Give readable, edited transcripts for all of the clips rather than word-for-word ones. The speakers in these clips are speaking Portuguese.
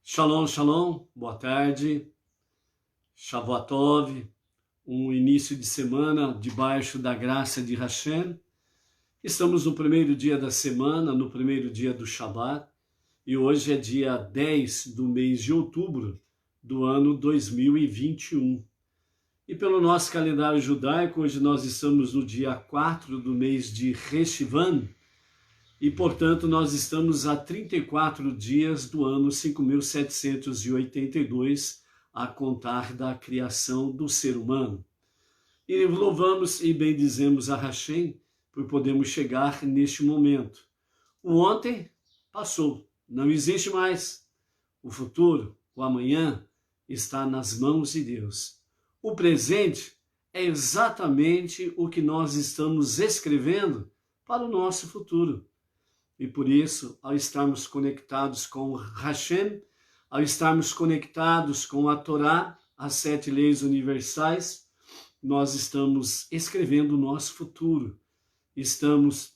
Shalom, shalom, boa tarde, Shavuot Tov, um início de semana debaixo da graça de Hashem. Estamos no primeiro dia da semana, no primeiro dia do Shabat, e hoje é dia 10 do mês de outubro do ano 2021. E pelo nosso calendário judaico, hoje nós estamos no dia 4 do mês de Reshivan, e, portanto, nós estamos a 34 dias do ano 5.782, a contar da criação do ser humano. E louvamos e bendizemos a Hashem por podermos chegar neste momento. O ontem passou, não existe mais. O futuro, o amanhã, está nas mãos de Deus. O presente é exatamente o que nós estamos escrevendo para o nosso futuro. E por isso, ao estarmos conectados com Hashem, ao estarmos conectados com a Torá, as 7 leis universais, nós estamos escrevendo o nosso futuro. Estamos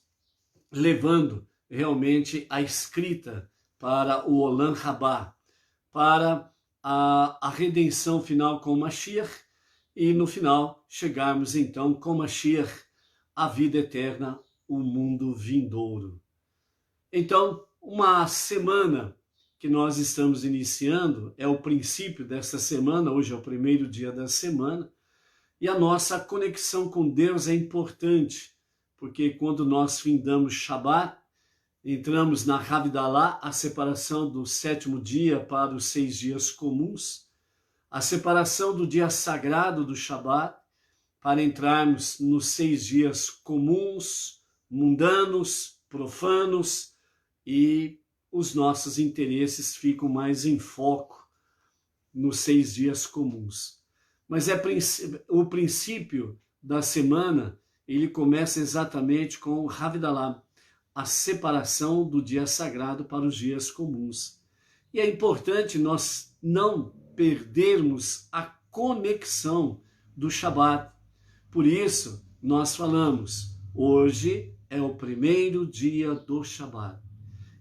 levando realmente a escrita para o Olam Rabá, para a redenção final com Mashiach, e no final chegarmos então com Mashiach, a vida eterna, o mundo vindouro. Então, uma semana que nós estamos iniciando, é o princípio dessa semana, hoje é o primeiro dia da semana, e a nossa conexão com Deus é importante, porque quando nós findamos Shabat, entramos na Havdalah, a separação do 7º dia para os 6 dias comuns, a separação do dia sagrado do Shabat, para entrarmos nos 6 dias comuns, mundanos, profanos, e os nossos interesses ficam mais em foco nos 6 dias comuns. Mas o princípio da semana, ele começa exatamente com o Havdalah, a separação do dia sagrado para os dias comuns. E é importante nós não perdermos a conexão do Shabat. Por isso, nós falamos, hoje é o primeiro dia do Shabat.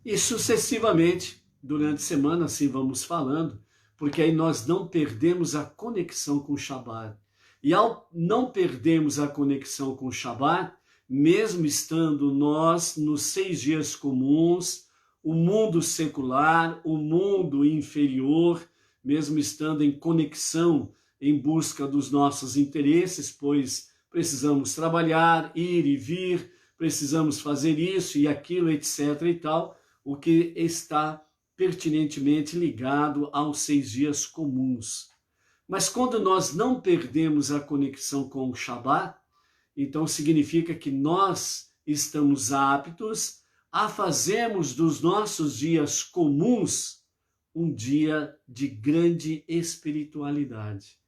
E sucessivamente, durante a semana, assim vamos falando, porque aí nós não perdemos a conexão com o Shabat. E ao não perdermos a conexão com o Shabat, mesmo estando nós nos 6 dias comuns, o mundo secular, o mundo inferior, mesmo estando em conexão, em busca dos nossos interesses, pois precisamos trabalhar, ir e vir, precisamos fazer isso e aquilo, etc. e tal, o que está pertinentemente ligado aos 6 dias comuns. Mas quando nós não perdemos a conexão com o Shabat, então significa que nós estamos aptos a fazermos dos nossos dias comuns um dia de grande espiritualidade.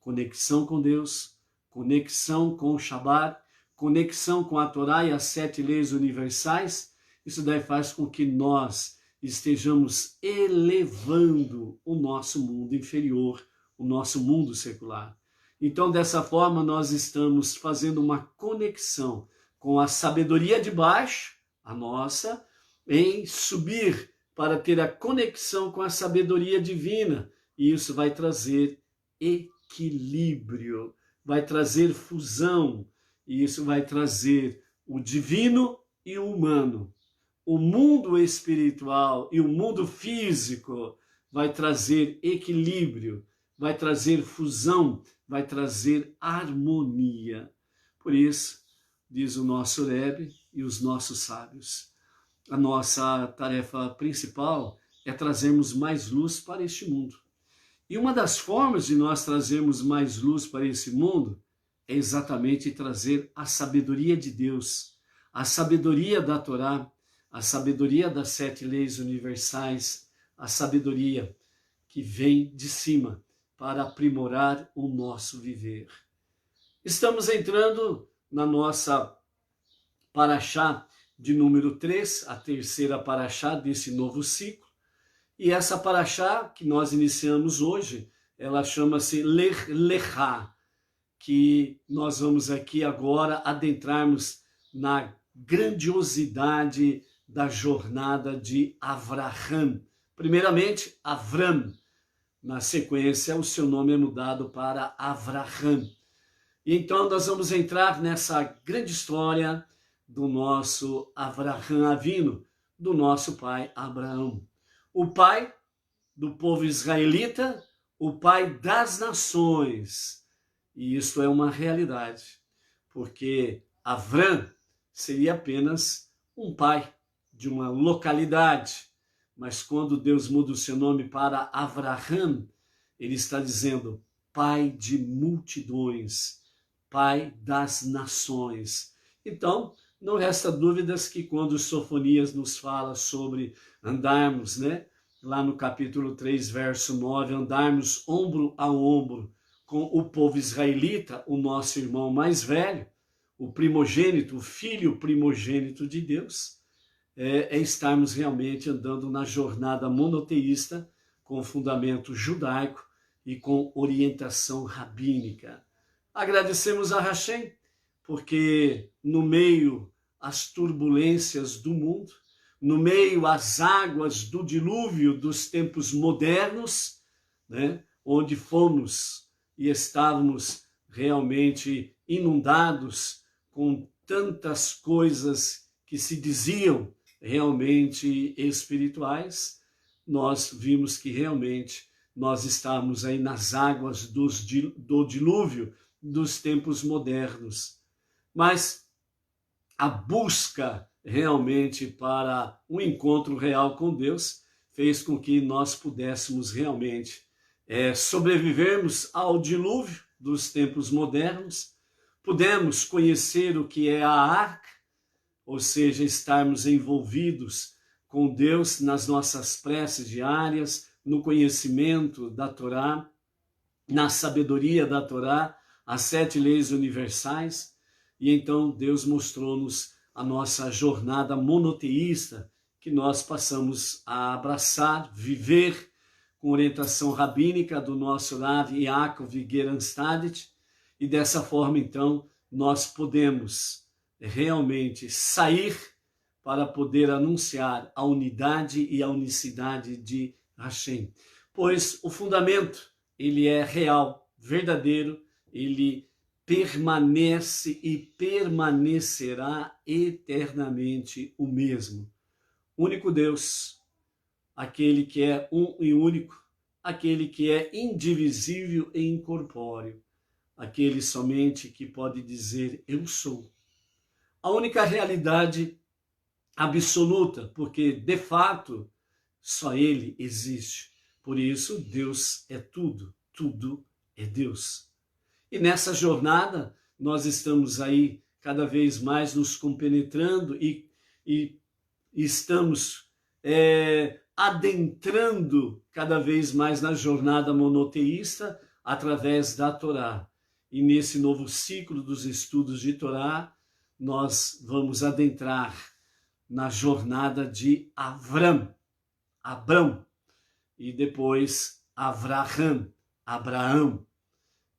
Conexão com Deus, conexão com o Shabat, conexão com a Torá e as 7 leis universais. Isso daí faz com que nós estejamos elevando o nosso mundo inferior, o nosso mundo secular. Então, dessa forma, nós estamos fazendo uma conexão com a sabedoria de baixo, a nossa, em subir para ter a conexão com a sabedoria divina. E isso vai trazer equilíbrio, vai trazer fusão, e isso vai trazer o divino e o humano. O mundo espiritual e o mundo físico vai trazer equilíbrio, vai trazer fusão, vai trazer harmonia. Por isso, diz o nosso Rebbe e os nossos sábios, a nossa tarefa principal é trazermos mais luz para este mundo. E uma das formas de nós trazermos mais luz para esse mundo é exatamente trazer a sabedoria de Deus, a sabedoria da Torá, a sabedoria das 7 leis universais, a sabedoria que vem de cima para aprimorar o nosso viver. Estamos entrando na nossa paraxá de número 3, a terceira paraxá desse novo ciclo, e essa paraxá que nós iniciamos hoje, ela chama-se Lech Lechá, que nós vamos aqui agora adentrarmos na grandiosidade da jornada de Avraham, Primeiramente, Avram. Na sequência, o seu nome é mudado para Avraham. E então nós vamos entrar nessa grande história do nosso Avraham Avinu, do nosso pai Abraão. O pai do povo israelita, o pai das nações. E isso é uma realidade, porque Avram seria apenas um pai de uma localidade, mas quando Deus muda o seu nome para Avraham, ele está dizendo pai de multidões, pai das nações. Então, não resta dúvidas que quando Sofonias nos fala sobre andarmos, lá no capítulo 3, verso 9, andarmos ombro a ombro com o povo israelita, o nosso irmão mais velho, o primogênito, o filho primogênito de Deus, é estarmos realmente andando na jornada monoteísta com fundamento judaico e com orientação rabínica. Agradecemos a Hashem, porque no meio às turbulências do mundo, no meio às águas do dilúvio dos tempos modernos, onde fomos e estávamos realmente inundados com tantas coisas que se diziam realmente espirituais, nós vimos que realmente nós estamos aí nas águas do dilúvio dos tempos modernos. Mas a busca realmente para um encontro real com Deus fez com que nós pudéssemos realmente sobrevivermos ao dilúvio dos tempos modernos, pudemos conhecer o que é a arca, ou seja, estarmos envolvidos com Deus nas nossas preces diárias, no conhecimento da Torá, na sabedoria da Torá, as 7 leis universais, e então Deus mostrou-nos a nossa jornada monoteísta, que nós passamos a abraçar, viver com orientação rabínica do nosso Rav Yaakov Geranstadit, e dessa forma, então, nós podemos realmente sair para poder anunciar a unidade e a unicidade de Hashem. Pois o fundamento, ele é real, verdadeiro, ele permanece e permanecerá eternamente o mesmo. Único Deus, aquele que é um e único, aquele que é indivisível e incorpóreo, aquele somente que pode dizer eu sou. A única realidade absoluta, porque de fato só ele existe. Por isso Deus é tudo, tudo é Deus. E nessa jornada nós estamos aí cada vez mais nos compenetrando e estamos adentrando cada vez mais na jornada monoteísta através da Torá. E nesse novo ciclo dos estudos de Torá, nós vamos adentrar na jornada de Abrão, e depois Avraham, Abraão,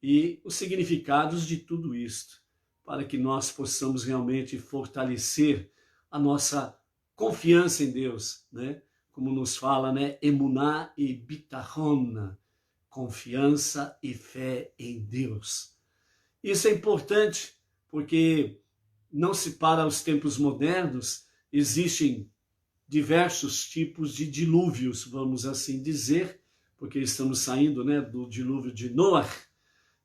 e os significados de tudo isto, para que nós possamos realmente fortalecer a nossa confiança em Deus, Como nos fala, Emuná e Bitachon, confiança e fé em Deus. Isso é importante, porque não se para os tempos modernos, existem diversos tipos de dilúvios, vamos assim dizer, porque estamos saindo do dilúvio de Noé,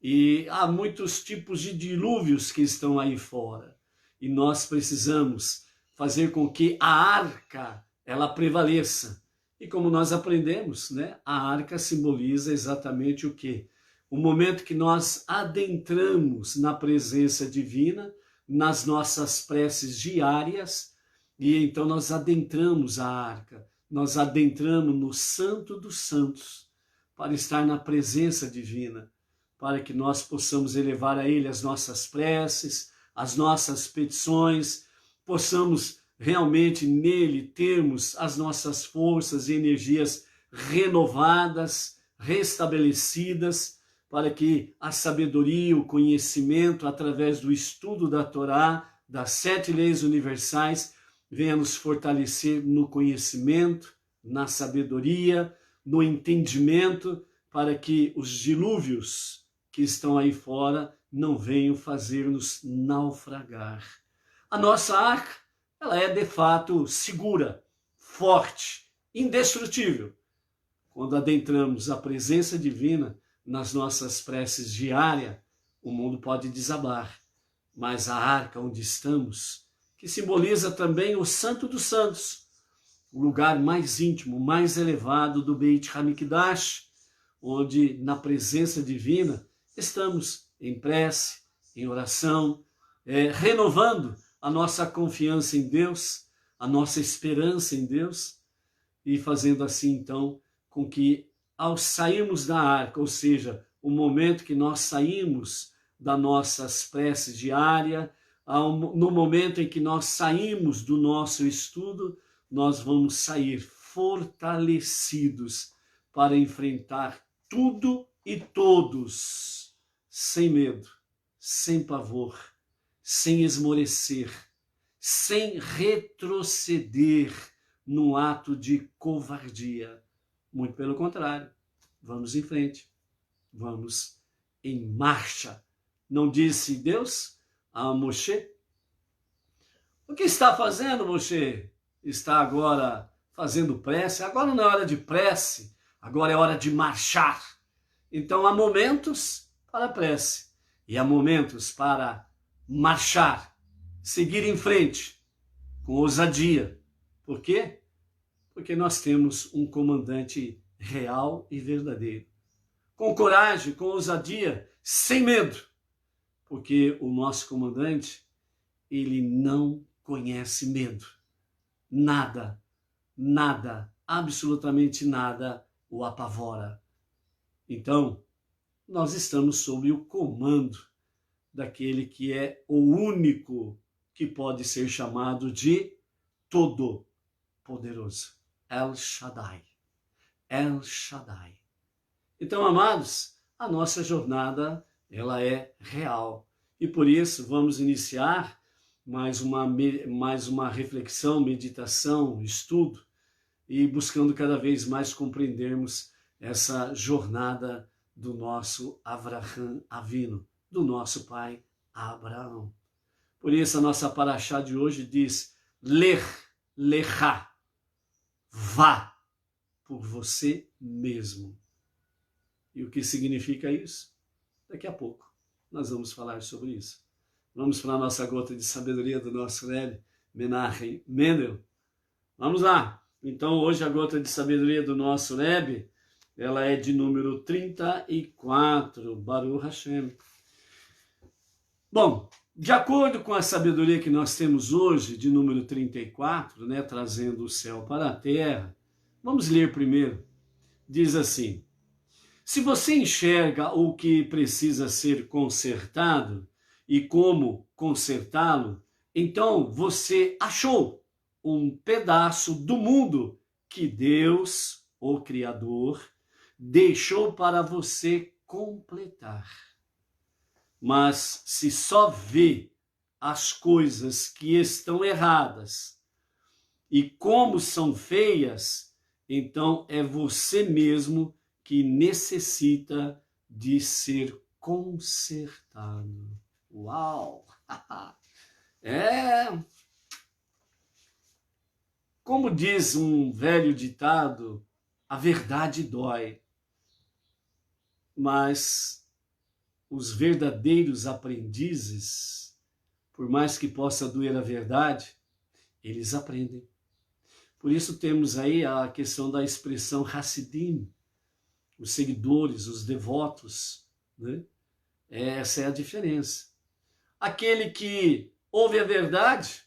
e há muitos tipos de dilúvios que estão aí fora. E nós precisamos fazer com que a arca ela prevaleça. E como nós aprendemos, a arca simboliza exatamente o quê? O momento que nós adentramos na presença divina, nas nossas preces diárias, e então nós adentramos a arca, nós adentramos no Santo dos Santos, para estar na presença divina, para que nós possamos elevar a Ele as nossas preces, as nossas petições, possamos realmente nele termos as nossas forças e energias renovadas, restabelecidas, para que a sabedoria, o conhecimento, através do estudo da Torá, das 7 leis universais, venha nos fortalecer no conhecimento, na sabedoria, no entendimento, para que os dilúvios que estão aí fora não venham fazer-nos naufragar. A nossa arca, ela é de fato segura, forte, indestrutível. Quando adentramos a presença divina nas nossas preces diárias, o mundo pode desabar. Mas a arca onde estamos, que simboliza também o Santo dos Santos, o lugar mais íntimo, mais elevado do Beit HaMikdash, onde na presença divina estamos em prece, em oração, renovando a nossa confiança em Deus, a nossa esperança em Deus, e fazendo assim então com que ao sairmos da arca, ou seja, o momento que nós saímos das nossas preces diárias, no momento em que nós saímos do nosso estudo, nós vamos sair fortalecidos para enfrentar tudo e todos, sem medo, sem pavor, sem esmorecer, sem retroceder num ato de covardia. Muito pelo contrário, vamos em frente, vamos em marcha. Não disse Deus a Moshe? O que está fazendo, Moshe? Está agora fazendo prece? Agora não é hora de prece, agora é hora de marchar. Então há momentos para prece e há momentos para marchar, seguir em frente, com ousadia. Por quê? Porque nós temos um comandante real e verdadeiro. Com coragem, com ousadia, sem medo. Porque o nosso comandante, ele não conhece medo. Nada, nada, absolutamente nada o apavora. Então, nós estamos sob o comando daquele que é o único que pode ser chamado de Todo-Poderoso. El Shaddai. El Shaddai. Então, amados, a nossa jornada, ela é real. E por isso vamos iniciar mais uma reflexão, meditação, estudo, e buscando cada vez mais compreendermos essa jornada do nosso Avraham Avinu, do nosso pai Abraão. Por isso a nossa paraxá de hoje diz, Lech Lecha, vá por você mesmo. E o que significa isso? Daqui a pouco nós vamos falar sobre isso. Vamos para a nossa gota de sabedoria do nosso Rebbe, Menachem Mendel. Vamos lá. Então hoje a gota de sabedoria do nosso Rebbe, ela é de número 34, Baruch Hashem. Bom, de acordo com a sabedoria que nós temos hoje, de número 34, né, trazendo o céu para a terra, vamos ler primeiro. Diz assim, se você enxerga o que precisa ser consertado e como consertá-lo, então você achou um pedaço do mundo que Deus, o Criador, deixou para você completar. Mas se só vê as coisas que estão erradas e como são feias, então é você mesmo que necessita de ser consertado. Uau! Como diz um velho ditado, a verdade dói, mas os verdadeiros aprendizes, por mais que possa doer a verdade, eles aprendem. Por isso temos aí a questão da expressão Hassidim, os seguidores, os devotos, né? Essa é a diferença. Aquele que ouve a verdade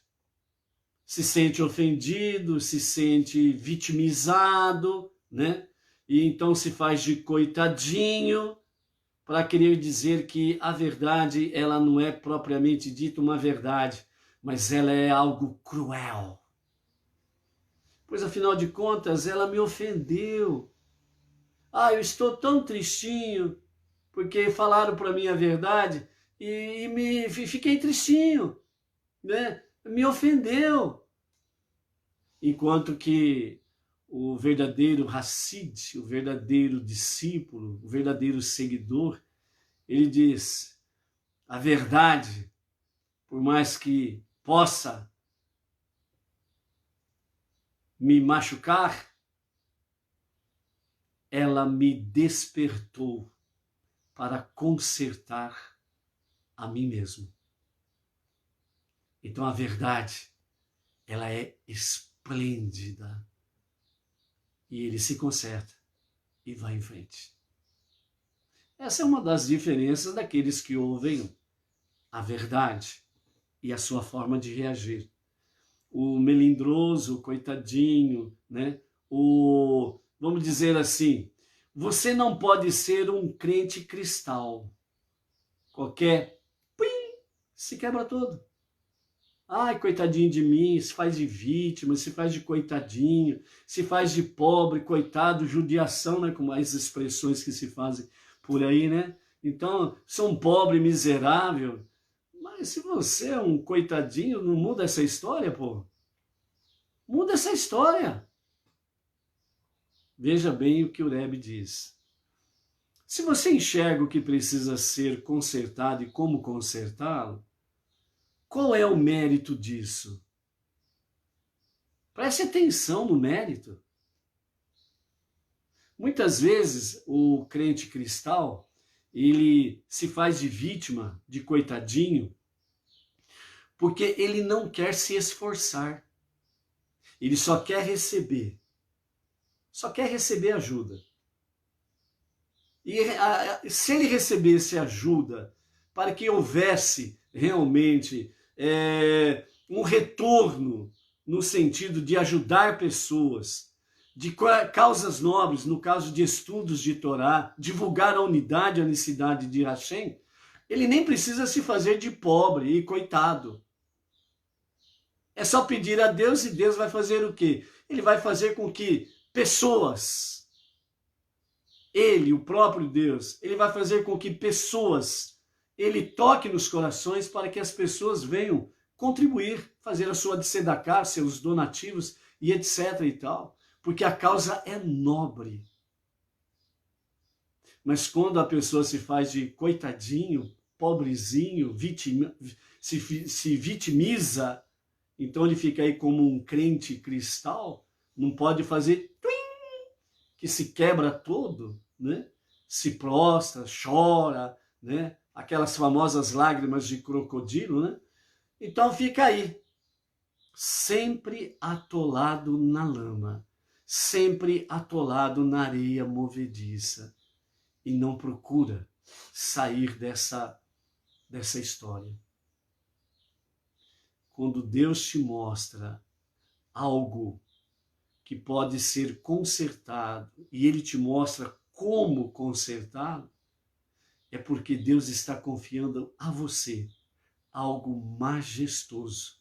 se sente ofendido, se sente vitimizado, né? E então se faz de coitadinho para querer dizer que a verdade, ela não é propriamente dita uma verdade, mas ela é algo cruel. Pois afinal de contas, ela me ofendeu. Eu estou tão tristinho, porque falaram para mim a verdade e fiquei tristinho, né? Me ofendeu. Enquanto que o verdadeiro Hassid, o verdadeiro discípulo, o verdadeiro seguidor, ele diz: a verdade, por mais que possa me machucar, ela me despertou para consertar a mim mesmo. Então a verdade, ela é esplêndida. E ele se conserta e vai em frente. Essa é uma das diferenças daqueles que ouvem a verdade e a sua forma de reagir. O melindroso, o coitadinho, né? Vamos dizer assim, você não pode ser um crente cristal. Qualquer se quebra todo. Ai, coitadinho de mim, se faz de vítima, se faz de coitadinho, se faz de pobre, coitado, judiação, né? Com as expressões que se fazem por aí, né? Então, sou um pobre miserável. Mas se você é um coitadinho, não muda essa história, pô. Muda essa história. Veja bem o que o Rebbe diz. Se você enxerga o que precisa ser consertado e como consertá-lo, qual é o mérito disso? Preste atenção no mérito. Muitas vezes o crente cristal, ele se faz de vítima, de coitadinho, porque ele não quer se esforçar. Ele só quer receber. Só quer receber ajuda. E se ele recebesse ajuda para que houvesse realmente um retorno no sentido de ajudar pessoas, de causas nobres, no caso de estudos de Torá, divulgar a unidade, a unicidade de Hashem, ele nem precisa se fazer de pobre e coitado. É só pedir a Deus e Deus vai fazer o quê? Ele vai fazer com que pessoas, ele, o próprio Deus, ele vai fazer com que pessoas, ele toque nos corações para que as pessoas venham contribuir, fazer a sua tzedakah, seus donativos e etc e tal, porque a causa é nobre. Mas quando a pessoa se faz de coitadinho, pobrezinho, se vitimiza, então ele fica aí como um crente cristal, não pode fazer que se quebra todo, né? Se prostra, chora, né? Aquelas famosas lágrimas de crocodilo, né? Então fica aí, sempre atolado na lama, sempre atolado na areia movediça, e não procura sair dessa história. Quando Deus te mostra algo que pode ser consertado e ele te mostra como consertá-lo, é porque Deus está confiando a você algo majestoso.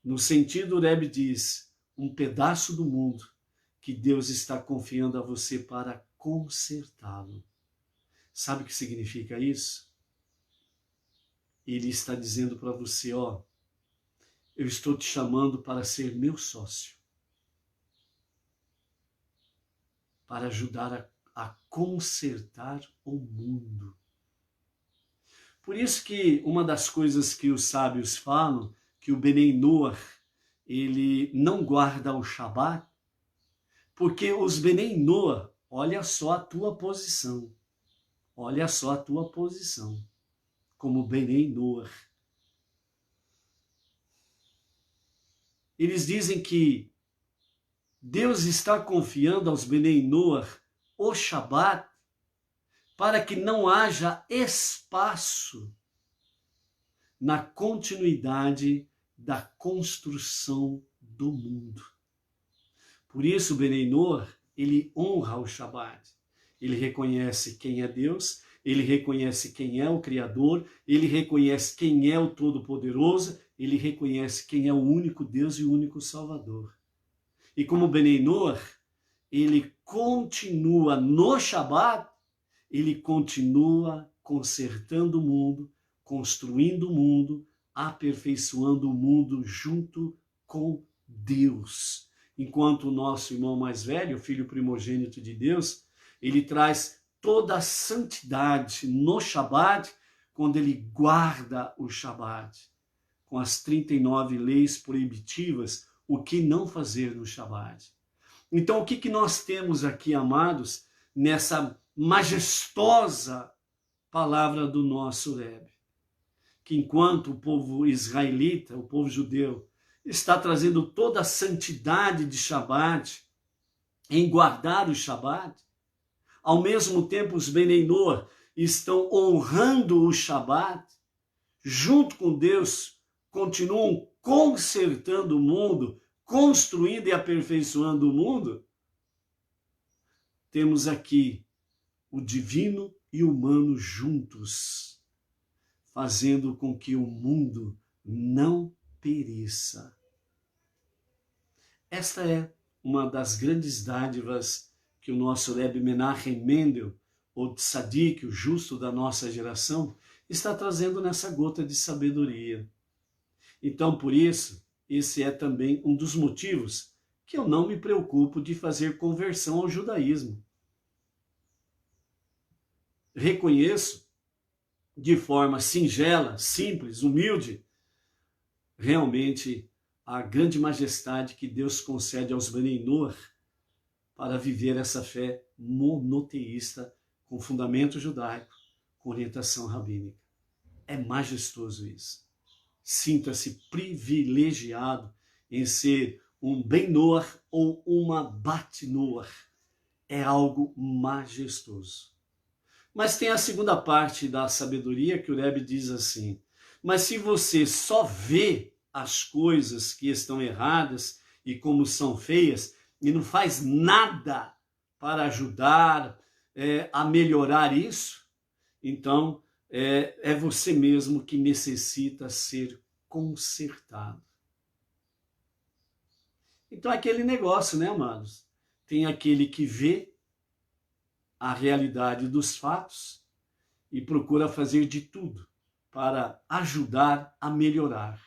No sentido, o Rebbe diz, um pedaço do mundo que Deus está confiando a você para consertá-lo. Sabe o que significa isso? Ele está dizendo para você, ó, eu estou te chamando para ser meu sócio, para ajudar a consertar o mundo. Por isso que uma das coisas que os sábios falam, que o Benei Noach, ele não guarda o Shabat, porque os Benei Noach, olha só a tua posição, olha só a tua posição, como Benei Noach. Eles dizem que Deus está confiando aos Benei Noach o Shabat para que não haja espaço na continuidade da construção do mundo. Por isso, o Benei Noach, ele honra o Shabat. Ele reconhece quem é Deus, ele reconhece quem é o Criador, ele reconhece quem é o Todo-Poderoso, ele reconhece quem é o único Deus e o único Salvador. E como Benei Noach, ele continua no Shabat, ele continua consertando o mundo, construindo o mundo, aperfeiçoando o mundo junto com Deus. enquanto o nosso irmão mais velho, o filho primogênito de Deus, ele traz toda a santidade no Shabat, quando ele guarda o Shabat, com as 39 leis proibitivas, o que não fazer no Shabat. Então, o que nós temos aqui, amados, nessa majestosa palavra do nosso Rebbe? Que enquanto o povo israelita, o povo judeu, está trazendo toda a santidade de Shabat, em guardar o Shabat, ao mesmo tempo os Benei Noach estão honrando o Shabat, junto com Deus, continuam consertando o mundo, construindo e aperfeiçoando o mundo. Temos aqui o divino e o humano juntos, fazendo com que o mundo não pereça. Esta é uma das grandes dádivas que o nosso Rebbe Menachem Mendel, o tzadik, o justo da nossa geração, está trazendo nessa gota de sabedoria. Então, por isso, esse é também um dos motivos que eu não me preocupo de fazer conversão ao judaísmo. Reconheço de forma singela, simples, humilde, realmente a grande majestade que Deus concede aos Benei Noach para viver essa fé monoteísta com fundamento judaico, com orientação rabínica. É majestoso isso. Sinta-se privilegiado em ser um Ben Noach ou uma Bat Noach. É algo majestoso. Mas tem a segunda parte da sabedoria que o Rebbe diz assim: mas se você só vê as coisas que estão erradas e como são feias e não faz nada para ajudar a melhorar isso, então é você mesmo que necessita ser consertado. Então aquele negócio, né, amados? Tem aquele que vê a realidade dos fatos e procura fazer de tudo para ajudar a melhorar.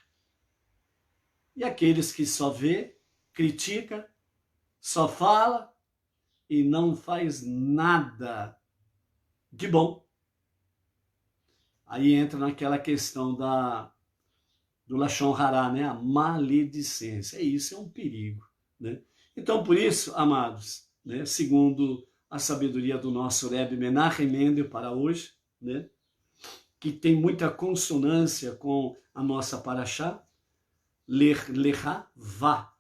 E aqueles que só vê, critica, só fala e não faz nada de bom. Aí entra naquela questão do Lashon Hará, né? A maledicência. Isso é um perigo, né? Então, por isso, amados, né? Segundo a sabedoria do nosso Rebbe Menachem Mendel para hoje, né? Que tem muita consonância com a nossa paraxá, Lecha, vá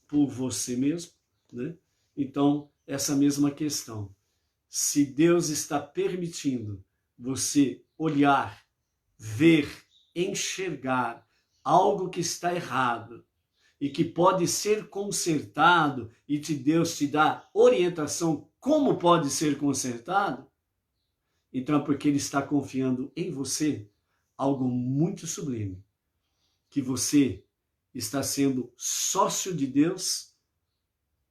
por você mesmo, né? Então, essa mesma questão. Se Deus está permitindo você olhar, ver, enxergar algo que está errado e que pode ser consertado e Deus te dá orientação como pode ser consertado, então é porque Ele está confiando em você algo muito sublime, que você está sendo sócio de Deus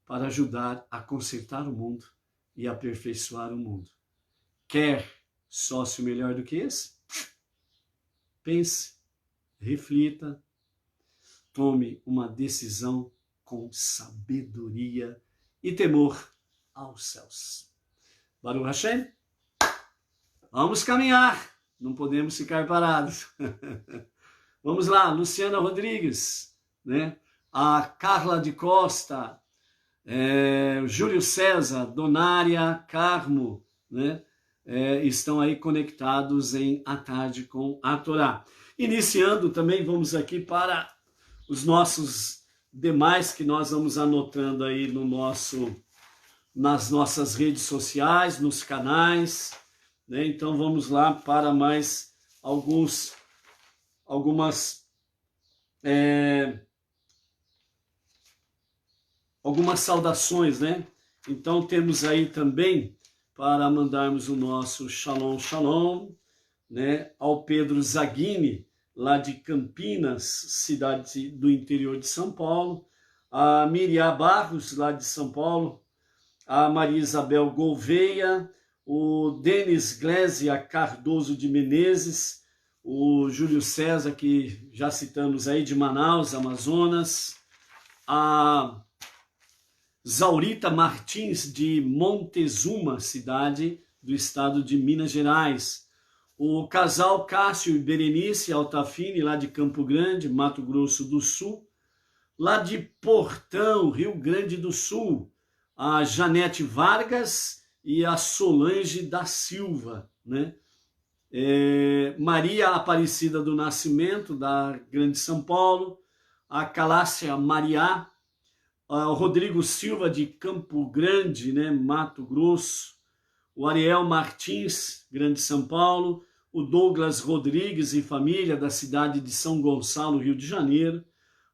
para ajudar a consertar o mundo e aperfeiçoar o mundo. Quer sócio melhor do que esse? Pense, reflita, tome uma decisão com sabedoria e temor aos céus. Baruch Hashem, vamos caminhar, não podemos ficar parados. Vamos lá, Luciana Rodrigues, né? A Carla de Costa, Júlio César, Donária, Carmo, né? Estão aí conectados em A Tarde com a Torá. Iniciando também, vamos aqui para os nossos demais que nós vamos anotando aí nas nossas redes sociais, nos canais, né? Então vamos lá para mais algumas saudações, né? Então temos aí também para mandarmos o nosso Shalom Shalom, né, ao Pedro Zaghini, lá de Campinas, cidade do interior de São Paulo, a Miriam Barros, lá de São Paulo, a Maria Isabel Gouveia, o Denis Glésia Cardoso de Menezes, o Júlio César, que já citamos aí, de Manaus, Amazonas, a Zaurita Martins, de Montezuma, cidade do estado de Minas Gerais. O casal Cássio e Berenice Altafini, lá de Campo Grande, Mato Grosso do Sul. Lá de Portão, Rio Grande do Sul, a Janete Vargas e a Solange da Silva, né? Maria Aparecida do Nascimento, da Grande São Paulo, a Calácia Mariá, o Rodrigo Silva de Campo Grande, né, Mato Grosso, o Ariel Martins, Grande São Paulo, o Douglas Rodrigues e família, da cidade de São Gonçalo, Rio de Janeiro,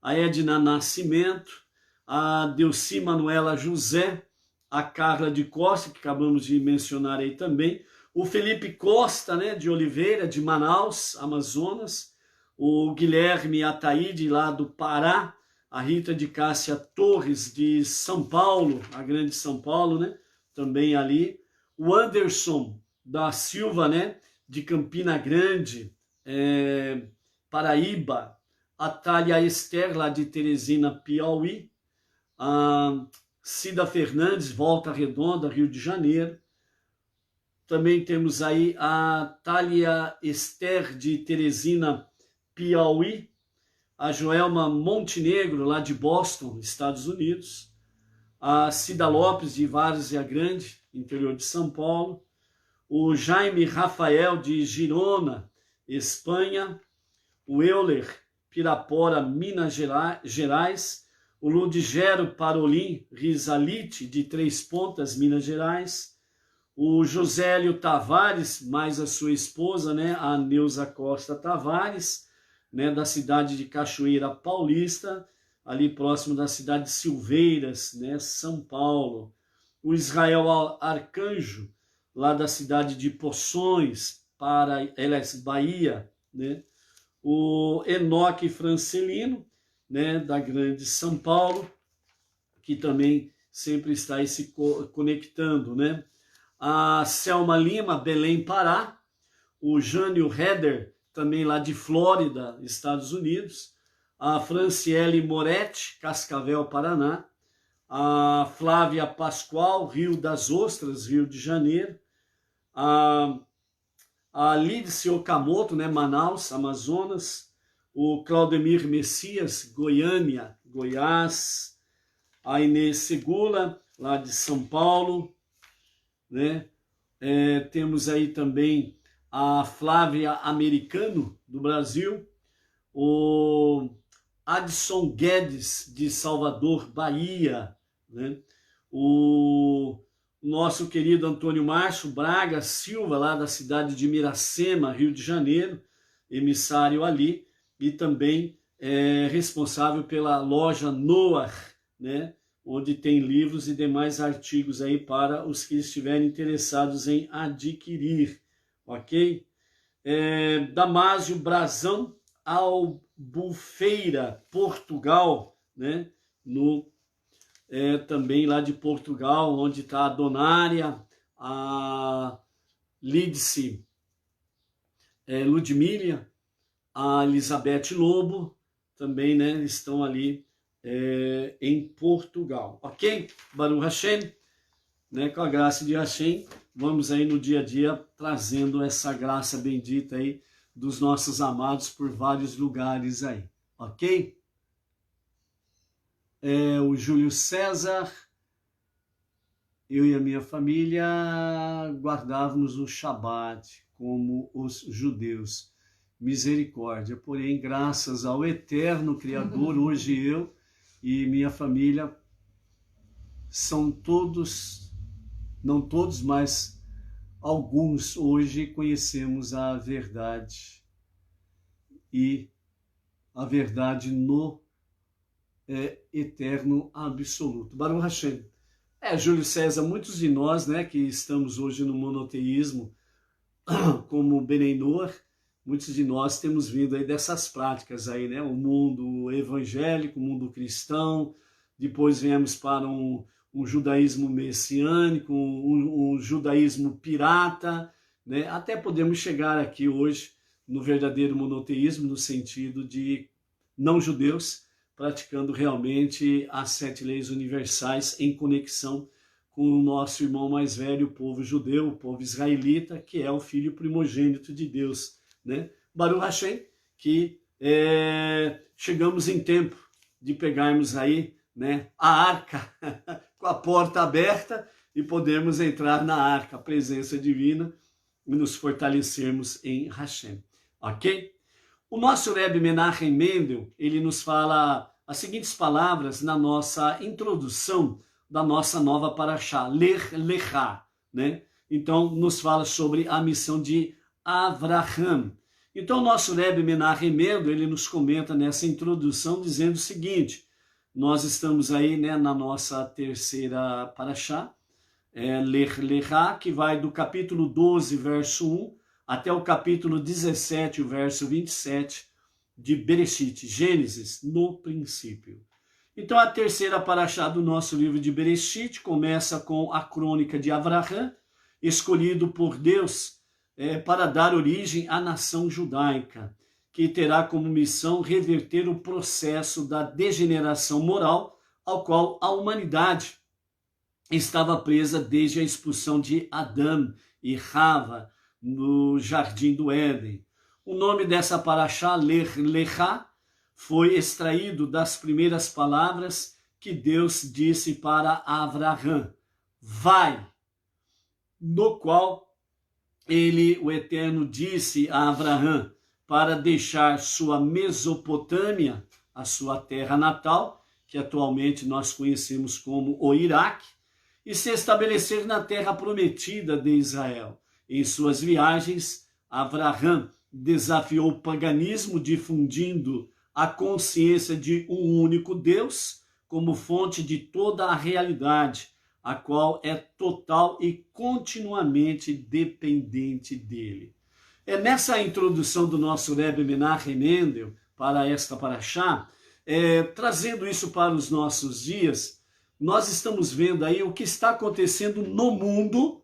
a Edna Nascimento, a Delci Manuela José, a Carla de Costa, que acabamos de mencionar aí também, o Felipe Costa, né, de Oliveira, de Manaus, Amazonas, o Guilherme Ataíde, lá do Pará, a Rita de Cássia Torres, de São Paulo, a Grande São Paulo, né, também ali, o Anderson da Silva, né, de Campina Grande, Paraíba, a Thalia Esther, lá de Teresina, Piauí, a Cida Fernandes, Volta Redonda, Rio de Janeiro. Também temos aí a Thalia Esther, de Teresina, Piauí, a Joelma Montenegro, lá de Boston, Estados Unidos, a Cida Lopes, de Várzea Grande, interior de São Paulo, o Jaime Rafael, de Girona, Espanha, o Euler Pirapora, Minas Gerais, o Ludigero Parolin Risalite, de Três Pontas, Minas Gerais, o Josélio Tavares, mais a sua esposa, né, a Neuza Costa Tavares, né, da cidade de Cachoeira Paulista, ali próximo da cidade de Silveiras, né, São Paulo. O Israel Arcanjo, lá da cidade de Poções, Bahia, né? O Enoque Francelino, né, da Grande São Paulo, que também sempre está aí se conectando, né? A Selma Lima, Belém, Pará, o Jânio Heder, também lá de Flórida, Estados Unidos, a Franciele Moretti, Cascavel, Paraná, a Flávia Pascoal, Rio das Ostras, Rio de Janeiro, a Lídice Okamoto, né, Manaus, Amazonas, o Claudemir Messias, Goiânia, Goiás, a Inês Segula, lá de São Paulo, né? Temos aí também a Flávia Americano, do Brasil, o Adson Guedes, de Salvador, Bahia, né? O nosso querido Antônio Márcio Braga Silva, lá da cidade de Miracema, Rio de Janeiro, emissário ali, e também responsável pela loja Noah, né, onde tem livros e demais artigos aí para os que estiverem interessados em adquirir, ok? Damásio Brazão Albufeira, Portugal, né, também lá de Portugal, onde está a Donária, a Lídice Ludmília, a Elizabeth Lobo, também, né, estão ali em Portugal, ok? Baruch Hashem, né, com a graça de Hashem, vamos aí no dia a dia trazendo essa graça bendita aí dos nossos amados por vários lugares aí, ok? O Júlio César, eu e a minha família guardávamos o Shabat como os judeus. Misericórdia, porém, graças ao eterno Criador, hoje eu e minha família são todos, não todos, mas alguns hoje conhecemos a verdade, e a verdade no eterno absoluto. Baruch Hashem. Júlio César, muitos de nós, né, que estamos hoje no monoteísmo, como Benei Noor, muitos de nós temos vindo aí dessas práticas aí, né, o mundo evangélico, o mundo cristão, depois viemos para um judaísmo messiânico, um judaísmo pirata, né, até podemos chegar aqui hoje no verdadeiro monoteísmo, no sentido de não judeus praticando realmente as 7 leis universais em conexão com o nosso irmão mais velho, o povo judeu, o povo israelita, que é o filho primogênito de Deus, né? Baruch Hashem, que chegamos em tempo de pegarmos aí, né, a arca com a porta aberta e podermos entrar na arca, a presença divina, e nos fortalecermos em Hashem, ok? O nosso Rebbe Menachem Mendel, ele nos fala as seguintes palavras na nossa introdução da nossa nova Parashá, Lech Lechá, né? Então, nos fala sobre a missão de Avraham. Então, o nosso Rebbe Menachem Mendel, ele nos comenta nessa introdução dizendo o seguinte: nós estamos aí, né, na nossa terceira Parashá, Lech Lechá, que vai do capítulo 12, verso 1, até o capítulo 17, o verso 27 de Bereshit, Gênesis, no princípio. Então, a terceira paraxá do nosso livro de Bereshit começa com a crônica de Avraham, escolhido por Deus para dar origem à nação judaica, que terá como missão reverter o processo da degeneração moral ao qual a humanidade estava presa desde a expulsão de Adão e Rava no Jardim do Éden. O nome dessa paraxá, Lech Lechá, foi extraído das primeiras palavras que Deus disse para Avraham: vai, no qual ele, o Eterno, disse a Avraham para deixar sua Mesopotâmia, a sua terra natal, que atualmente nós conhecemos como o Iraque, e se estabelecer na terra prometida de Israel. Em suas viagens, Avraham desafiou o paganismo, difundindo a consciência de um único Deus como fonte de toda a realidade, a qual é total e continuamente dependente dele. É nessa introdução do nosso Rebbe Menachem Mendel para esta paraxá, trazendo isso para os nossos dias, nós estamos vendo aí o que está acontecendo no mundo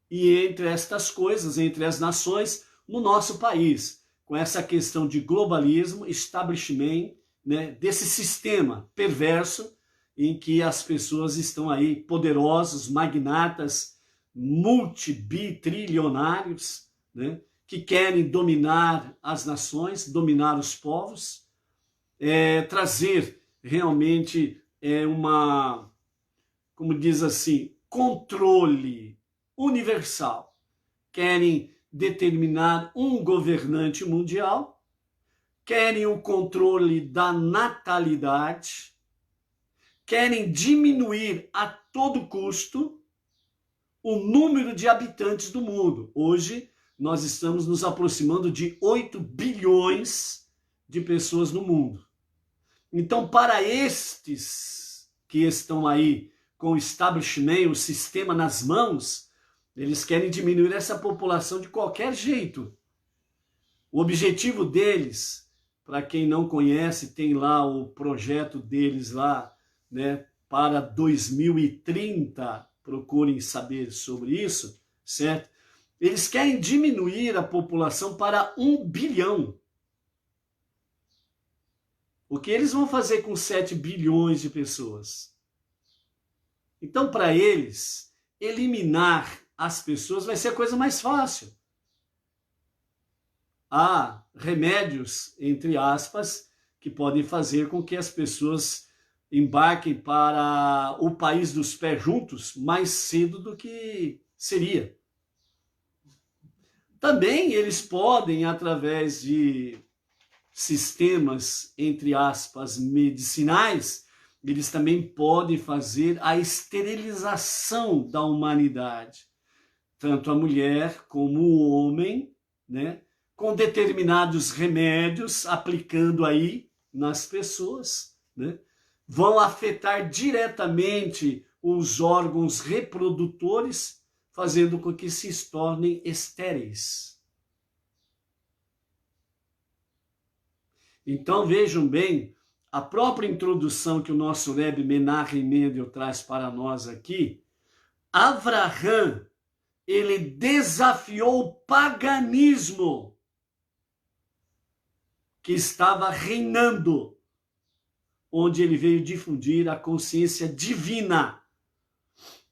e entre estas coisas, entre as nações, no nosso país, com essa questão de globalismo, establishment, né, desse sistema perverso em que as pessoas estão aí poderosos, magnatas, multibitrilionários, né, que querem dominar as nações, dominar os povos, trazer realmente como diz assim, controle universal. Querem determinar um governante mundial, querem o controle da natalidade, querem diminuir a todo custo o número de habitantes do mundo. Hoje, nós estamos nos aproximando de 8 bilhões de pessoas no mundo. Então, para estes que estão aí com o establishment, o sistema nas mãos, eles querem diminuir essa população de qualquer jeito. O objetivo deles, para quem não conhece, tem lá o projeto deles lá, né, para 2030, procurem saber sobre isso, certo? Eles querem diminuir a população para 1 bilhão. O que eles vão fazer com 7 bilhões de pessoas? Então, para eles, eliminar as pessoas vai ser a coisa mais fácil. Há remédios, entre aspas, que podem fazer com que as pessoas embarquem para o país dos pés juntos mais cedo do que seria. Também eles podem, através de sistemas, entre aspas, medicinais, eles também podem fazer a esterilização da humanidade. Tanto a mulher como o homem, né, com determinados remédios, aplicando aí nas pessoas, né, vão afetar diretamente os órgãos reprodutores, fazendo com que se tornem estéreis. Então vejam bem, a própria introdução que o nosso Rebbe Menachem Mendel traz para nós aqui, Avraham, ele desafiou o paganismo que estava reinando onde ele veio difundir a consciência divina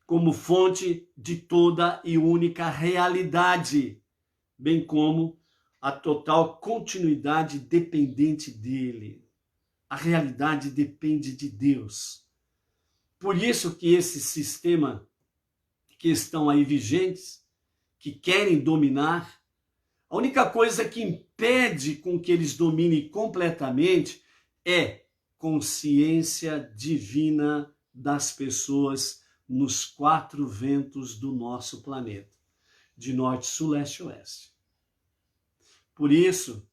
como fonte de toda e única realidade, bem como a total continuidade dependente dele. A realidade depende de Deus. Por isso que esse sistema que estão aí vigentes, que querem dominar, a única coisa que impede com que eles dominem completamente é consciência divina das pessoas nos 4 ventos do nosso planeta, de norte, sul, leste e oeste. Por isso,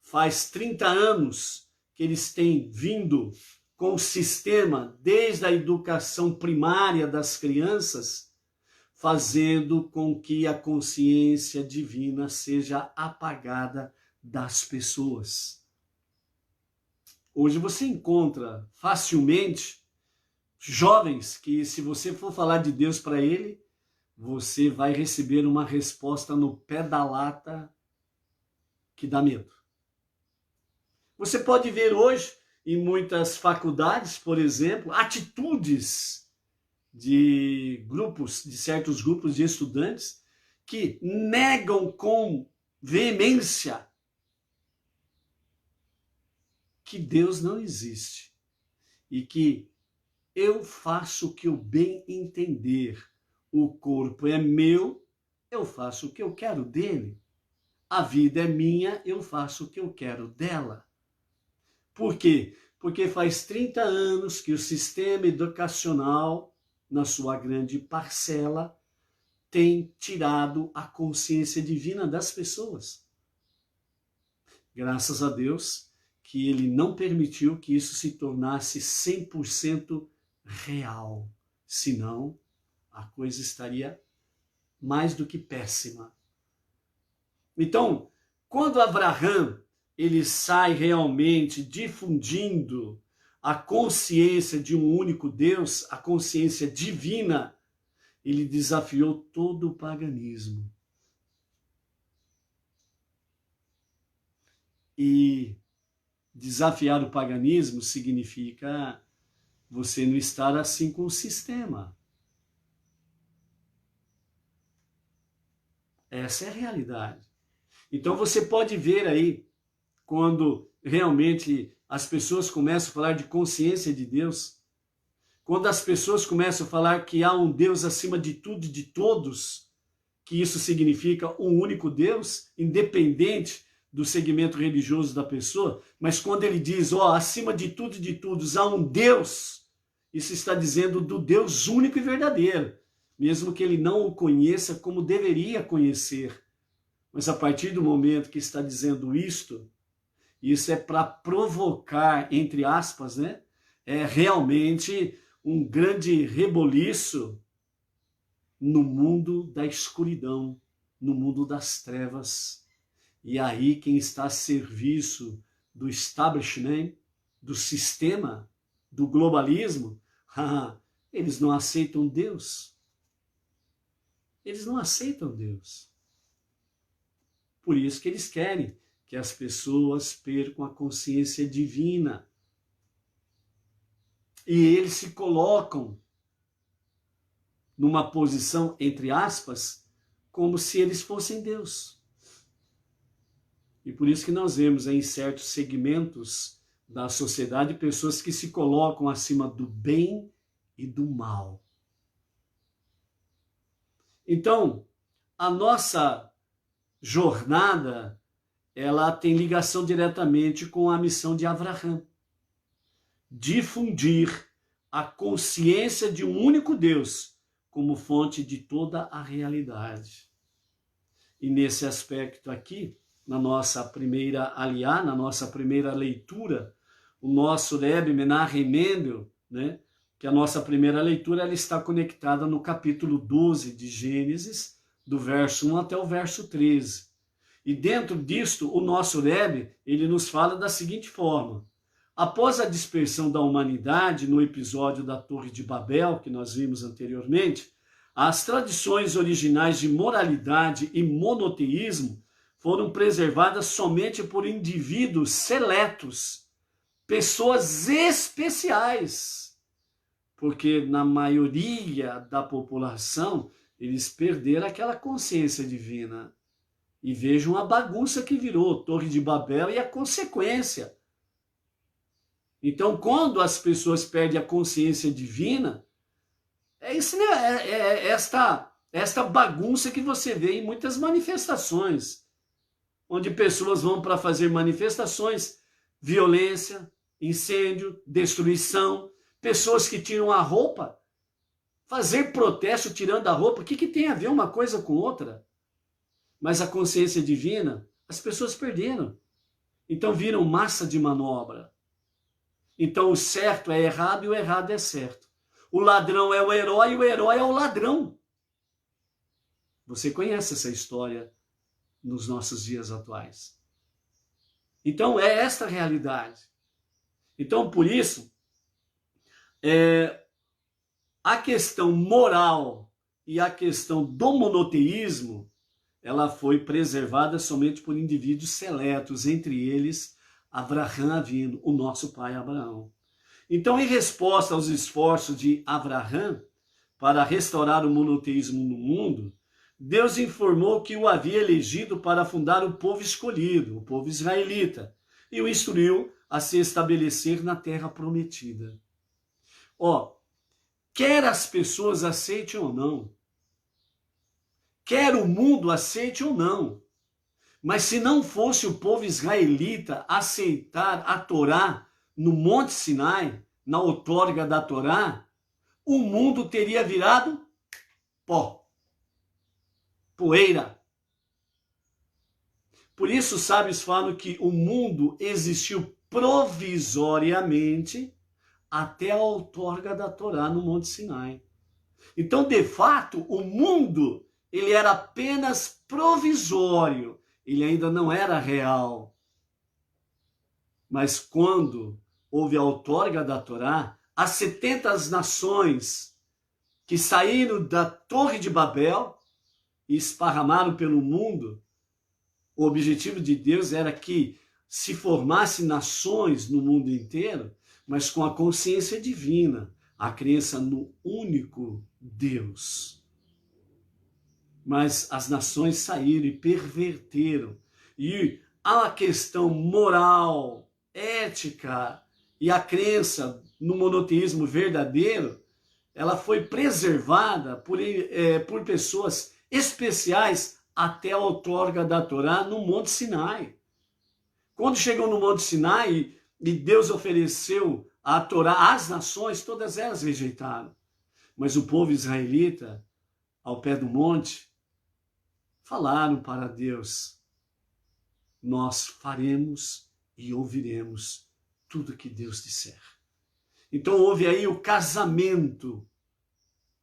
faz 30 anos que eles têm vindo com o sistema, desde a educação primária das crianças, fazendo com que a consciência divina seja apagada das pessoas. Hoje você encontra facilmente jovens que, se você for falar de Deus para ele, você vai receber uma resposta no pé da lata que dá medo. Você pode ver hoje, em muitas faculdades, por exemplo, atitudes de certos grupos de estudantes que negam com veemência que Deus não existe e que eu faço o que eu bem entender. O corpo é meu, eu faço o que eu quero dele. A vida é minha, eu faço o que eu quero dela. Por quê? Porque faz 30 anos que o sistema educacional, na sua grande parcela, tem tirado a consciência divina das pessoas. Graças a Deus que ele não permitiu que isso se tornasse 100% real. Senão, a coisa estaria mais do que péssima. Então, quando Abraão ele sai realmente difundindo a consciência de um único Deus, a consciência divina, ele desafiou todo o paganismo. E desafiar o paganismo significa você não estar assim com o sistema. Essa é a realidade. Então você pode ver aí, quando realmente as pessoas começam a falar de consciência de Deus, quando as pessoas começam a falar que há um Deus acima de tudo e de todos, que isso significa um único Deus, independente do segmento religioso da pessoa, mas quando ele diz, acima de tudo e de todos há um Deus, isso está dizendo do Deus único e verdadeiro, mesmo que ele não o conheça como deveria conhecer. Mas a partir do momento que está dizendo isto, isso é para provocar, entre aspas, né? É realmente um grande reboliço no mundo da escuridão, no mundo das trevas. E aí quem está a serviço do establishment, do sistema, do globalismo, eles não aceitam Deus. Eles não aceitam Deus. Por isso que eles querem que as pessoas percam a consciência divina. E eles se colocam numa posição, entre aspas, como se eles fossem Deus. E por isso que nós vemos em certos segmentos da sociedade pessoas que se colocam acima do bem e do mal. Então, a nossa jornada, ela tem ligação diretamente com a missão de Abraão. Difundir a consciência de um único Deus como fonte de toda a realidade. E nesse aspecto aqui, na nossa primeira aliá, na nossa primeira leitura, o nosso Rebbe Menachem Mendel, né, que a nossa primeira leitura ela está conectada no capítulo 12 de Gênesis, do verso 1 até o verso 13. E dentro disto, o nosso Rebbe, ele nos fala da seguinte forma: após a dispersão da humanidade, no episódio da Torre de Babel, que nós vimos anteriormente, as tradições originais de moralidade e monoteísmo foram preservadas somente por indivíduos seletos pessoas especiais, porque na maioria da população eles perderam aquela consciência divina. E vejam a bagunça que virou Torre de Babel e a consequência. Então, quando as pessoas perdem a consciência divina, esta bagunça que você vê em muitas manifestações, onde pessoas vão para fazer manifestações, violência, incêndio, destruição, pessoas que tiram a roupa, fazer protesto tirando a roupa, o que tem a ver uma coisa com outra? Mas a consciência divina, as pessoas perderam. Então viram massa de manobra. Então o certo é errado e o errado é certo. O ladrão é o herói e o herói é o ladrão. Você conhece essa história nos nossos dias atuais. Então é esta a realidade. Então por isso, a questão moral e a questão do monoteísmo, ela foi preservada somente por indivíduos seletos, entre eles Abraham Avino, o nosso pai Abraão. Então, em resposta aos esforços de Abraham para restaurar o monoteísmo no mundo, Deus informou que o havia elegido para fundar o povo escolhido, o povo israelita, e o instruiu a se estabelecer na terra prometida. Quer as pessoas aceitem ou não, quer o mundo aceite ou não, mas se não fosse o povo israelita aceitar a Torá no Monte Sinai, na outorga da Torá, o mundo teria virado pó, poeira. Por isso os sábios falam que o mundo existiu provisoriamente até a outorga da Torá no Monte Sinai. Então, de fato, o mundo ele era apenas provisório, ele ainda não era real. Mas quando houve a outorga da Torá, as 70 nações que saíram da Torre de Babel e esparramaram pelo mundo, o objetivo de Deus era que se formassem nações no mundo inteiro, mas com a consciência divina, a crença no único Deus. Mas as nações saíram e perverteram. E a questão moral, ética e a crença no monoteísmo verdadeiro, ela foi preservada por pessoas especiais até a outorga da Torá no Monte Sinai. Quando chegou no Monte Sinai e Deus ofereceu a Torá às nações, todas elas rejeitaram. Mas o povo israelita, ao pé do monte, falaram para Deus: nós faremos e ouviremos tudo que Deus disser. Então houve aí o casamento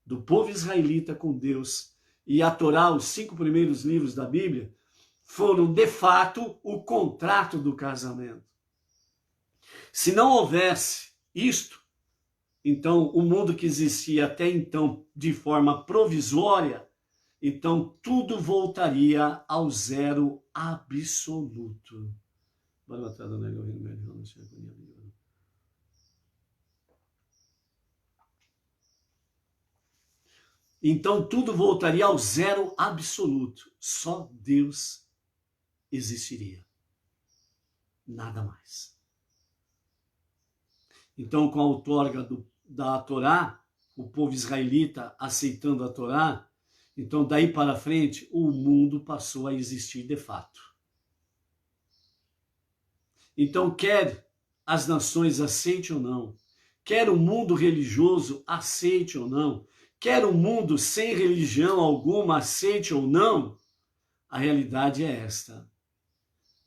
do povo israelita com Deus, e a Torá, os 5 primeiros livros da Bíblia, foram de fato o contrato do casamento. Se não houvesse isto, então o mundo que existia até então de forma provisória, então tudo voltaria ao zero absoluto. Então tudo voltaria ao zero absoluto. Só Deus existiria. Nada mais. Então, com a outorga da Torá, o povo israelita aceitando a Torá, então daí para frente o mundo passou a existir de fato. Então, quer as nações aceitem ou não, quer o mundo religioso aceite ou não, quer o mundo sem religião alguma aceite ou não, a realidade é esta.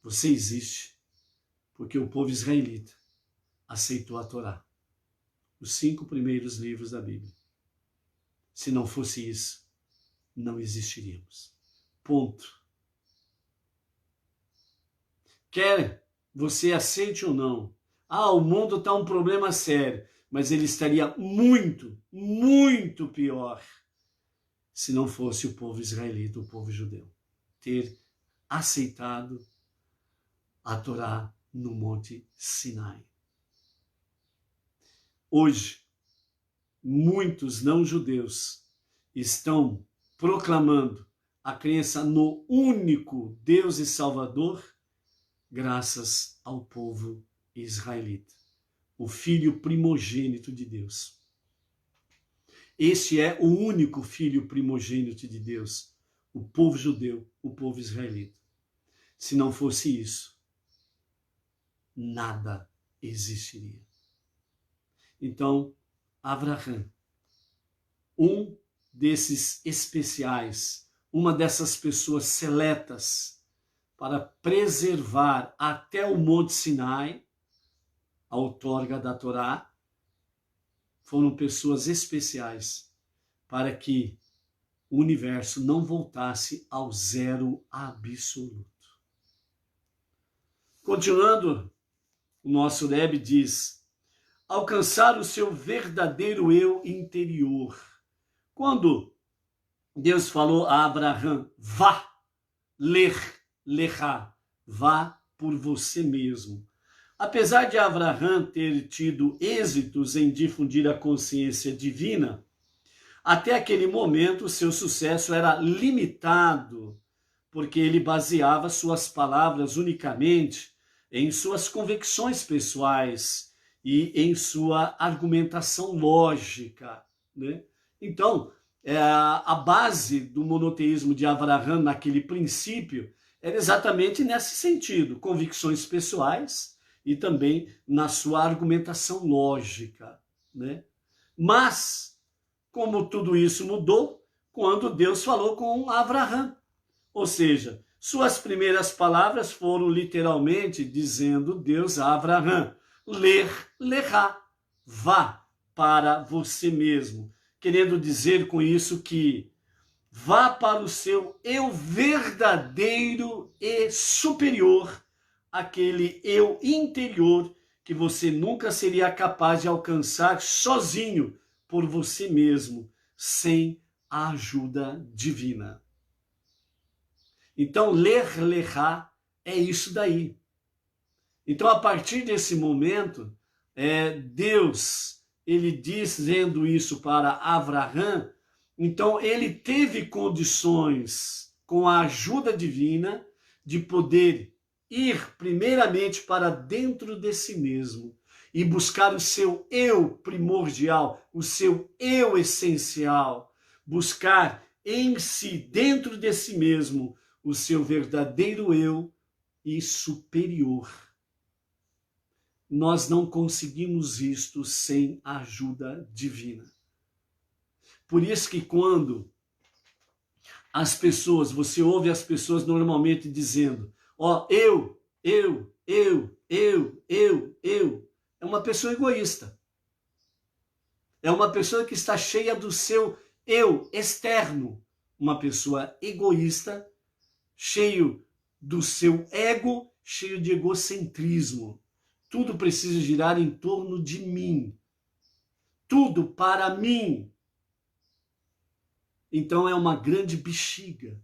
Você existe porque o povo israelita aceitou a Torá, os 5 primeiros livros da Bíblia. Se não fosse isso, não existiríamos. Ponto. Quer você aceite ou não, o mundo está um problema sério, mas ele estaria muito, muito pior se não fosse o povo israelita, o povo judeu, ter aceitado a Torá no Monte Sinai. Hoje, muitos não-judeus estão proclamando a crença no único Deus e Salvador, graças ao povo israelita, o filho primogênito de Deus. Este é o único filho primogênito de Deus, o povo judeu, o povo israelita. Se não fosse isso, nada existiria. Então, Abraão, um desses especiais, uma dessas pessoas seletas para preservar até o Monte Sinai a outorga da Torá, foram pessoas especiais para que o universo não voltasse ao zero absoluto. Continuando, o nosso Rebbe diz: alcançar o seu verdadeiro eu interior. Quando Deus falou a Abraão, vá, lecha, vá por você mesmo. Apesar de Abraão ter tido êxitos em difundir a consciência divina, até aquele momento seu sucesso era limitado, porque ele baseava suas palavras unicamente em suas convicções pessoais e em sua argumentação lógica, né? Então, a base do monoteísmo de Abraão naquele princípio era exatamente nesse sentido, convicções pessoais e também na sua argumentação lógica, né? Mas, como tudo isso mudou, quando Deus falou com Abraão, ou seja, suas primeiras palavras foram literalmente dizendo Deus a Abraão, lecha, vá para você mesmo, querendo dizer com isso que vá para o seu eu verdadeiro e superior, aquele eu interior que você nunca seria capaz de alcançar sozinho, por você mesmo, sem a ajuda divina. Então, lecha é isso daí. Então, a partir desse momento, Deus, ele dizendo isso para Abraão, então ele teve condições, com a ajuda divina, de poder ir primeiramente para dentro de si mesmo e buscar o seu eu primordial, o seu eu essencial, buscar em si, dentro de si mesmo, o seu verdadeiro eu e superior. Nós não conseguimos isto sem a ajuda divina. Por isso que quando as pessoas, você ouve as pessoas normalmente dizendo, eu, é uma pessoa egoísta. É uma pessoa que está cheia do seu eu externo. Uma pessoa egoísta, cheio do seu ego, cheio de egocentrismo. Tudo precisa girar em torno de mim. Tudo para mim. Então é uma grande bexiga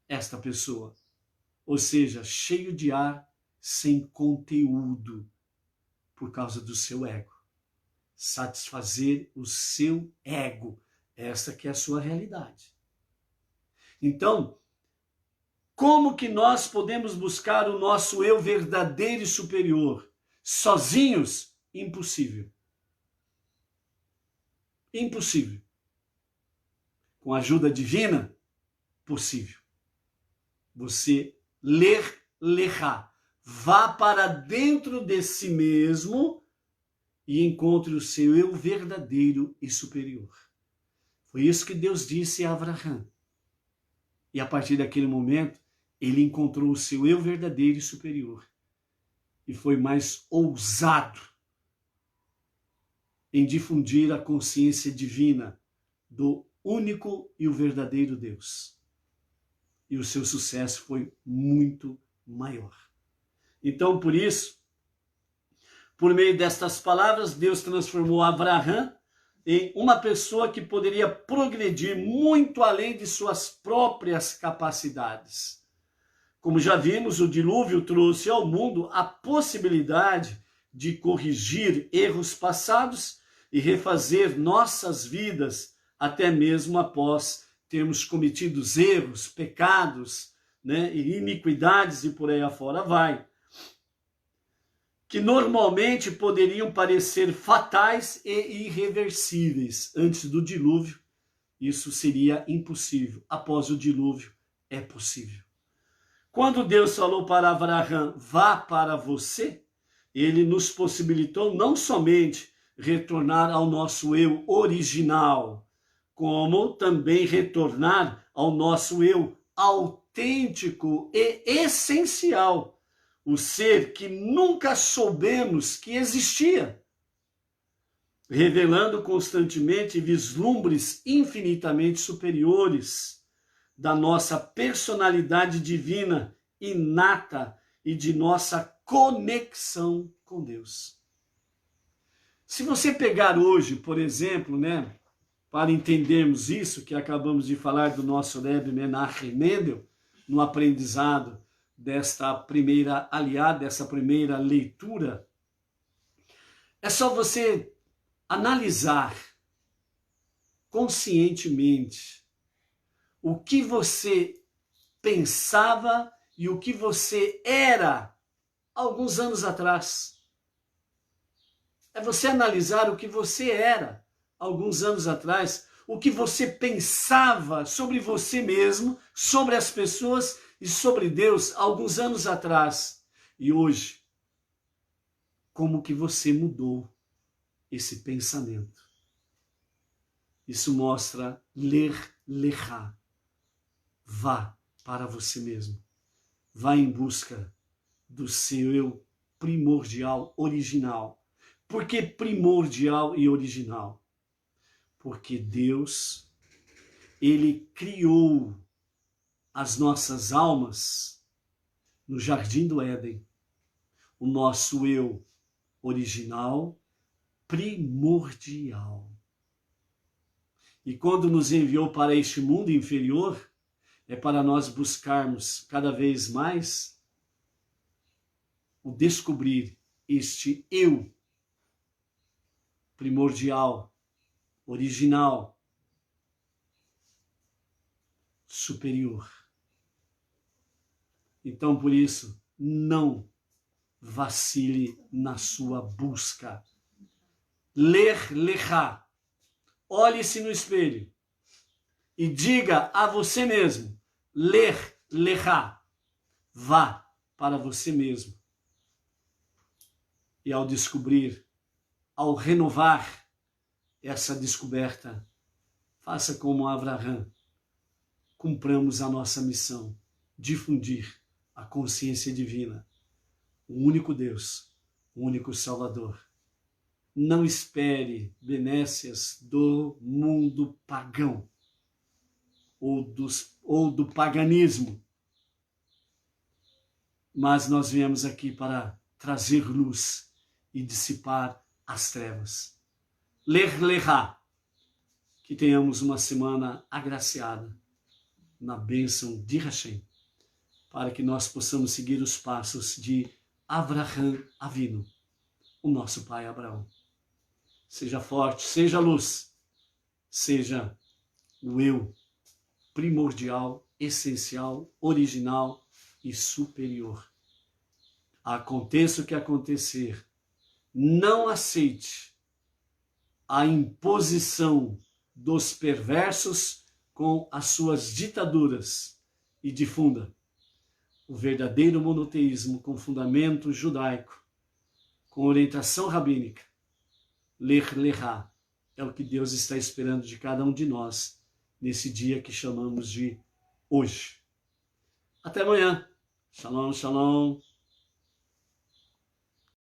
esta pessoa. Ou seja, cheio de ar, sem conteúdo, por causa do seu ego. Satisfazer o seu ego. Essa que é a sua realidade. Então, como que nós podemos buscar o nosso eu verdadeiro e superior? Sozinhos? Impossível. Impossível. Com a ajuda divina? Possível. Você lecha, vá para dentro de si mesmo e encontre o seu eu verdadeiro e superior. Foi isso que Deus disse a Abraão. E a partir daquele momento, ele encontrou o seu eu verdadeiro e superior. E foi mais ousado em difundir a consciência divina do único e o verdadeiro Deus. E o seu sucesso foi muito maior. Então, por isso, por meio destas palavras, Deus transformou Abraão em uma pessoa que poderia progredir muito além de suas próprias capacidades. Como já vimos, o dilúvio trouxe ao mundo a possibilidade de corrigir erros passados e refazer nossas vidas, até mesmo após termos cometido erros, pecados, né, e iniquidades e por aí afora vai, que normalmente poderiam parecer fatais e irreversíveis. Antes do dilúvio, isso seria impossível. Após o dilúvio, é possível. Quando Deus falou para Abraão, vá para você, ele nos possibilitou não somente retornar ao nosso eu original, como também retornar ao nosso eu autêntico e essencial, o ser que nunca soubemos que existia, revelando constantemente vislumbres infinitamente superiores da nossa personalidade divina inata e de nossa conexão com Deus. Se você pegar hoje, por exemplo, né, para entendermos isso que acabamos de falar do nosso Rebbe Menachem Mendel, no aprendizado dessa primeira leitura, é só você analisar conscientemente o que você pensava e o que você era alguns anos atrás. É você analisar o que você era alguns anos atrás, o que você pensava sobre você mesmo, sobre as pessoas e sobre Deus alguns anos atrás. E hoje, como que você mudou esse pensamento? Isso mostra ler lechá. Vá para você mesmo. Vá em busca do seu eu primordial, original. Por que primordial e original? Porque Deus, ele criou as nossas almas no Jardim do Éden. O nosso eu original, primordial. E quando nos enviou para este mundo inferior, é para nós buscarmos cada vez mais o descobrir este eu primordial, original, superior. Então, por isso, não vacile na sua busca. Ler lechá. Olhe-se no espelho e diga a você mesmo, ler lechá. Vá para você mesmo. E ao descobrir, ao renovar essa descoberta, faça como Abraão. Cumpramos a nossa missão, difundir a consciência divina, o único Deus, o único Salvador. Não espere benécias do mundo pagão ou do paganismo, mas nós viemos aqui para trazer luz e dissipar as trevas. Ler lechá. Que tenhamos uma semana agraciada na bênção de Hashem, para que nós possamos seguir os passos de Avraham Avinu, o nosso pai Abraão. Seja forte, seja luz, seja o eu primordial, essencial, original e superior. Aconteça o que acontecer, não aceite a imposição dos perversos com as suas ditaduras e difunda o verdadeiro monoteísmo com fundamento judaico, com orientação rabínica. Ler lechá é o que Deus está esperando de cada um de nós nesse dia que chamamos de hoje. Até amanhã. Shalom, shalom.